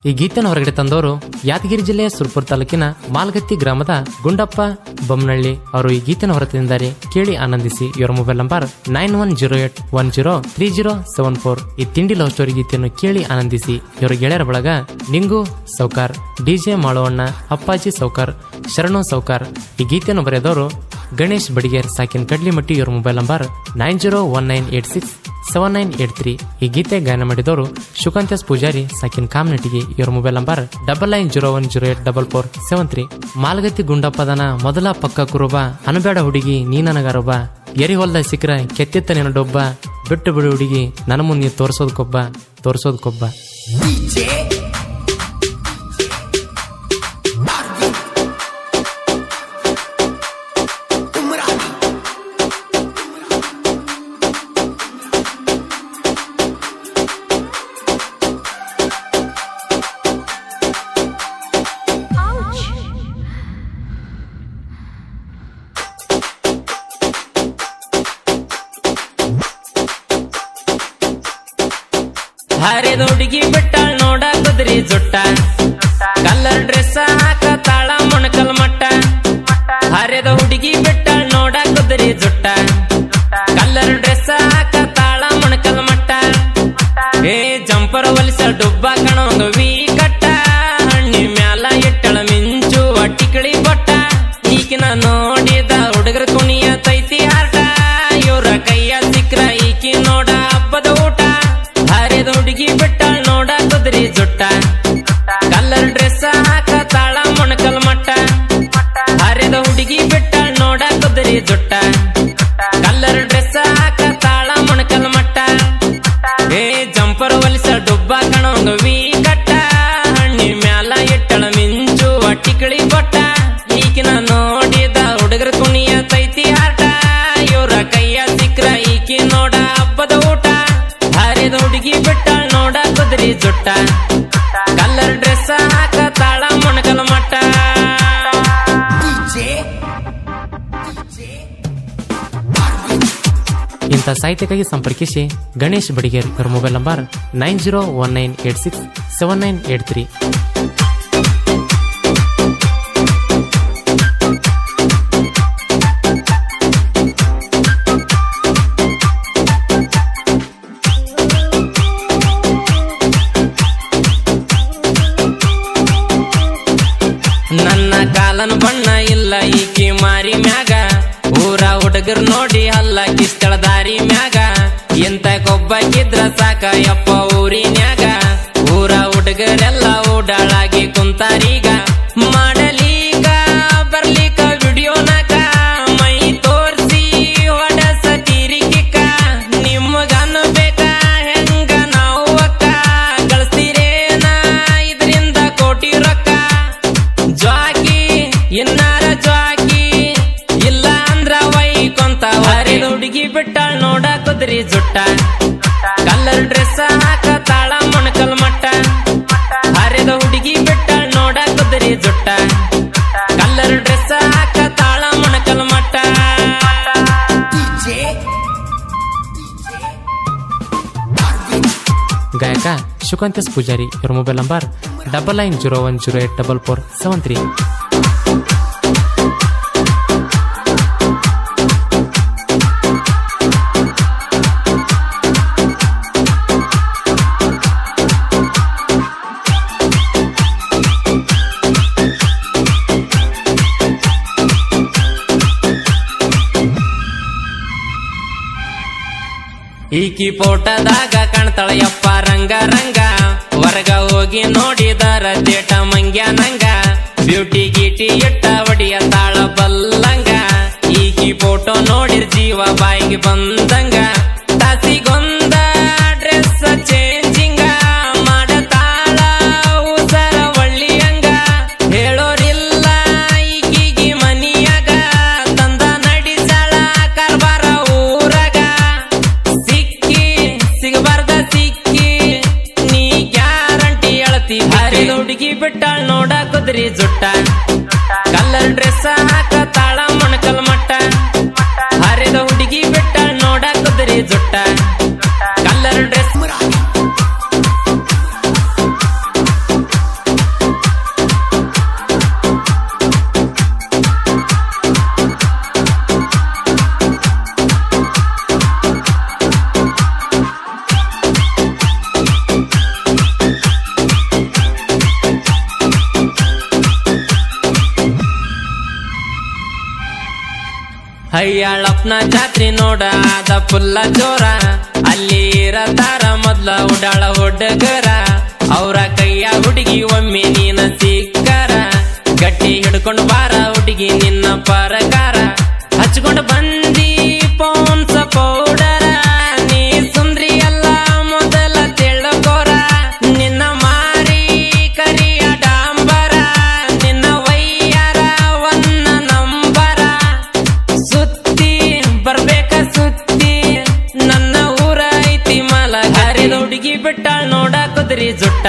ಈ ಗೀತೆನ ಹೊರಗಡೆ ತಂದವರು ಯಾದಗಿರಿ ಜಿಲ್ಲೆಯ ಸುರಪುರ ತಾಲೂಕಿನ ಮಾಲ್ಗತ್ತಿ ಗ್ರಾಮದ ಗುಂಡಪ್ಪ ಬೊಮ್ಮನಹಳ್ಳಿ ಅವರು ಈ ಗೀತೆನ ಹೊರತಂದಿದ್ದಾರೆ. ಕೇಳಿ ಆನಂದಿಸಿ. ಇವರ ಮೊಬೈಲ್ ನಂಬರ್ 9108103074. ಈ ತಿಂಡಿ ಲವ್ ಸ್ಟೋರಿ ಗೀತೆಯನ್ನು ಕೇಳಿ ಆನಂದಿಸಿ. ಇವರ ಗೆಳೆಯರ ಬಳಗ ನಿಂಗು ಸೌಕಾರ್, DJ ಮಾಳವಣ್ಣ, ಅಪ್ಪಾಜಿ ಸೌಕಾರ್, ಶರಣು ಸೌಕಾರ್. ಈ ಗೀತೆಯನ್ನು ಬರೆದವರು ಗಣೇಶ್ ಬಡಿಗೇರ್, ಸಾಕಿನ್ ಕಡ್ಲಿಮಟ್ಟಿ. ಇವರ ಮೊಬೈಲ್ ನಂಬರ್ 9019867983. ಈ ಗೀತೆ ಗಾಯನ ಮಾಡಿದವರು ಶುಕಾಂತ್ಯಸ್ ಪೂಜಾರಿ, ಸಾಕಿನ್ ಕಾಮನಟಿಗೆ. ಇವರ ಮೊಬೈಲ್ ನಂಬರ್ 9901084473. ಮಾಲ್ಗತ್ತಿ ಗುಂಡಪ್ಪದನ ಮೊದಲ ಪಕ್ಕ ಕುರುಬ, ಅನಬೇಡ ಹುಡುಗಿ ನೀ ನನಗಾರೊಬ್ಬ, ಎರಿ ಹೊಲ್ದ ಸಿಕ್ರ ಕೆತ್ತಿತ್ತ ನಿನ್ನ ಡೊಬ್ಬ, ಬಿಟ್ಟು ಬಿಡು ಹುಡುಗಿ ನನ್ನ ಮುಂದೆ ತೋರ್ಸೋದ್ಕೊಬ್ಬ. ಹರಿದ ಹುಡುಗಿ ಬಿಟ್ಟಾಳ್ ನೋಡ ಕುದ್ರಿ ಜುಟ್ಟ, ಕಲ್ಲರ್ ಡ್ರೆಸ್ ಹಾಕ ತಾಳ ಮೊಣಕಲ್ ಮಟ್ಟ. ಹರಿದ ಹುಡುಗಿ ಬಿಟ್ಟಾಳ್ ನೋಡ ಕುದ್ರಿ ಜುಟ್ಟ, ಕಲ್ಲರ್ ಡ್ರೆಸ್ ಹಾಕ ತಾಳ ಮೊಣಕಲ್ ಮಟ್ಟ. ಏ ಜಂಪರ್ ಹೊಲಿಸ ಡುಬ್ಬ ಕಣವಂಗ ವಿ ಕಟ್ಟ, ಹಣ್ಣಿ ಮ್ಯಾಲ ಇಟ್ಟಳ ಮಿಂಚು ಟಿಕಳಿ ಬೊಟ್ಟ. ಈಕಿನ ನೋಡಿದ ಹುಡುಗರ ಕುಣಿಯ ತೈತಿ ಹಾಟ, ಇವ್ರ ಕೈಯ ಸಿಕ್ರ ಈಕಿ ನೋಡ ಹಬ್ಬದ ಊಟ. ಹರಿದ ಹುಡುಗಿ ಬಿಟ್ಟಾಳ್ ನೋಡ ಕುದ್ರಿ ಜುಟ್ಟ, ಕಲ್ಲರ್ ಡ್ರೆಸ್ ಹಾಕ ತಾಳ ಮೊಣಕಲ್ ಮಟ್ಟ. ಹರಿದ ಹುಡುಗಿ ಬಿಟ್ಟಾಳ್ ನೋಡ ಕುದ್ರಿ ಜುಟ್ಟ, ಕಲ್ಲರ್ ಡ್ರೆಸ್ ಹಾಕ ತಾಳ ಮೊಣಕಲ್ ಮಟ್ಟ. ಏ ಜಂಪರ್ ಹೊಲಿಸ ಡುಬ್ಬ ಕಣವಂಗ ವಿ ಕಟ್ಟ, ಹಣ್ಣಿ ಮ್ಯಾಲ ಇಟ್ಟಳ ಮಿಂಚು ಟಿಕಳಿ ಬೊಟ್ಟ. ಈಕಿನ ನೋಡಿದ ಹುಡುಗರ ಕುಣಿಯ ತೈತಿ ಹಾಟ, ಇವ್ರ ಕೈಯ ಸಿಕ್ರ ಈಕಿ ನೋಡ ಹಬ್ಬದ ಊಟ. ಹರಿದ ಹುಡುಗಿ ಬಿಟ್ಟಾಳ್ ನೋಡ ಕುದ್ರಿ ಜುಟ್ಟ, ಕಲ್ಲರ್ ಡ್ರೆಸ್ ಹಾಕ ತಾಳ ಮೊಣಕಲ್ ಮಟ್ಟ. ಇಂಥ ಸಾಹಿತ್ಯಕ್ಕಾಗಿ ಸಂಪರ್ಕಿಸಿ ಗಣೇಶ್ ಬಡಿಗೇರ್. ಇವರ ಮೊಬೈಲ್ ನಂಬರ್ 9019867983. ನನ್ನ ಕಾಲನ್ ಬಣ್ಣ ಇಲ್ಲ ಈಕಿ ಮಾರಿ ಮ್ಯಾಗ, ಊರ ಹುಡುಗರ್ ನೋಡಿ ಹಲ್ಲ ಕಿಸ್ತಳ ದಾರಿ ಮ್ಯಾಗ. ಎಂತ ಕೊಬ್ಬಕ್ಕಿದ್ರ ಸಾಕ ಯಪ್ಪ ಊರಿನ್ಯಾಗ, ಊರ ಹುಡುಗರೆಲ್ಲ ಓಡಾಳಾಗಿ ಕುಂತಾರೀಗ. ಮಾಡಲೀಗ ಬರ್ಲಿಕ ವಿಡಿಯೋನಾಕ, ಮೈ ತೋರ್ಸಿ ಹೊಡಸ ತೀರಿಕಿಕ್ಕ. ನಿಮ್ಗನ್ ಬೇಕ ಹೆಂಗ ನಾವು ಅಕ್ಕ, ಗಳಿಸ್ತೀರೇನ ಇದರಿಂದ ಕೋಟಿ ರೊಕ್ಕ. ಜ್ವಾಕಿ ಇನ್ನಾರ ಜ್ವಾಕಿ ಇಲ್ಲ ಅಂದ್ರ ವೈಕೊಂತ. ಹರಿದ ಹುಡುಗಿ ಬಿಟ್ಟಾಳ್ ನೋಡ ಕುದ್ರಿ ಜುಟ್ಟ, ಕಲ್ಲರ್ ಡ್ರೆಸ್ ಹಾಕ ತಾಳ ಮೊಣಕಲ್ ಮಟ್ಟ. ಹರಿದ ಹುಡುಗಿ ಬಿಟ್ಟಾಳ್ ನೋಡ ಕುದ್ರಿ ಜುಟ್ಟ, ಕಲ್ಲರ್ ಡ್ರೆಸ್ ಹಾಕ ತಾಳ ಮೊಣಕಲ್ ಮಟ್ಟ. ಗಾಯಕ ಶುಕಾಂತ್ಯಸ್ ಪೂಜಾರಿ. ಇವರ ಮೊಬೈಲ್ ನಂಬರ್ 9901084473. ಈಕಿ ಫೋಟೋದಾಗ ಕಾಣ್ತಾಳ ಯಪ್ಪ ರಂಗ ರಂಗ, ಹೊರಗ ಹೋಗಿ ನೋಡಿದರ ದೇಟ ಮಂಗ್ಯ ನಂಗ. ಬ್ಯೂಟಿ ಗೀಟಿ ಇಟ್ಟ ಒಡಿಯ ತಾಳ ಬಲ್ಲಂಗ, ಈಕಿ ಫೋಟೋ ನೋಡಿರ್ ಜೀವ ಬಾಯಿಗೆ ಬಂದಂಗ. ತಾಸಿಗೊಂದ ಡ್ರೆಸ್ ಚೇಂಜಿಂಗ, ಮಾಡತಾಳ ಉಸರ ಒಳ್ಳಿಯಂಗ. ಹೇಳೋರಿಲ್ಲ ಈಕಿಗಿ ಮನಿಯಾಗ, ತಂದ ನಡಿಸಾಳ ಕಾರ್ಬಾರ ಊರಾಗ. ಸಿಗಬಾರ್ದ ಸಿಕ್ಕಿ ನೀ ಗ್ಯಾರಂಟಿ ಅಳತಿ. ಹರಿದ ಹುಡುಗಿ ಬಿಟ್ಟಾಳ್ ನೋಡ ಕುದ್ರಿ ಜುಟ್ಟ, ಕಲ್ಲರ್ ಡ್ರೆಸ್ ಹಾಕ ತಾಳ ಮೊಣಕಲ್ ಮಟ್ಟ. ಹರಿದ ಹುಡುಗಿ ಬಿಟ್ಟಾಳ್ ನೋಡ ಕುದ್ರಿ ಜುಟ್ಟ, ಕಲ್ಲರ್ ಡ್ರೆಸ್ ಹಯ್ಯಾಳಪ್ಪನ ಜಾತ್ರೆ ನೋಡ ಅದ ಫುಲ್ಲ ಜೋರ ಅಲ್ಲಿ ಇರತಾರ ಮೊದ್ಲ ಉಡಾಳ ಹುಡುಗರ ಅವರ ಕೈಯ ಹುಡುಗಿ ಒಮ್ಮೆ ನೀನ ಸಿಕ್ಕಾರ ಗಟ್ಟಿ ಹಿಡ್ಕೊಂಡು ಬಾರ ಹುಡುಗಿ ನಿನ್ನ ಪರಕಾರ ಹಚ್ಕೊಂಡು ಬಂದಿ ಪೌನ್ಸ ಪೌಡರ ನೀ ಸುಂದ್ರಿ ಅಲ್ಲ ಮೊದಲ ತಿಳ್ಕೋರ ನಿನ್ನ ಮಾರಿ ಕರಿಯ ಡಾಂಬರ ನಿನ್ನ ವೈಯಾರ ಒನ್ನ ನಂಬರ ಸುತ್ತಿ ಬರ್ಬೇಕ ಸುತ್ತಿ ನನ್ನ ಊರ ಐತಿ ಮಲ ಹರಿದ ಹುಡುಗಿ ಬಿಟ್ಟಾಳ್ ನೋಡ ಕುದುರಿ ಜುಟ್ಟ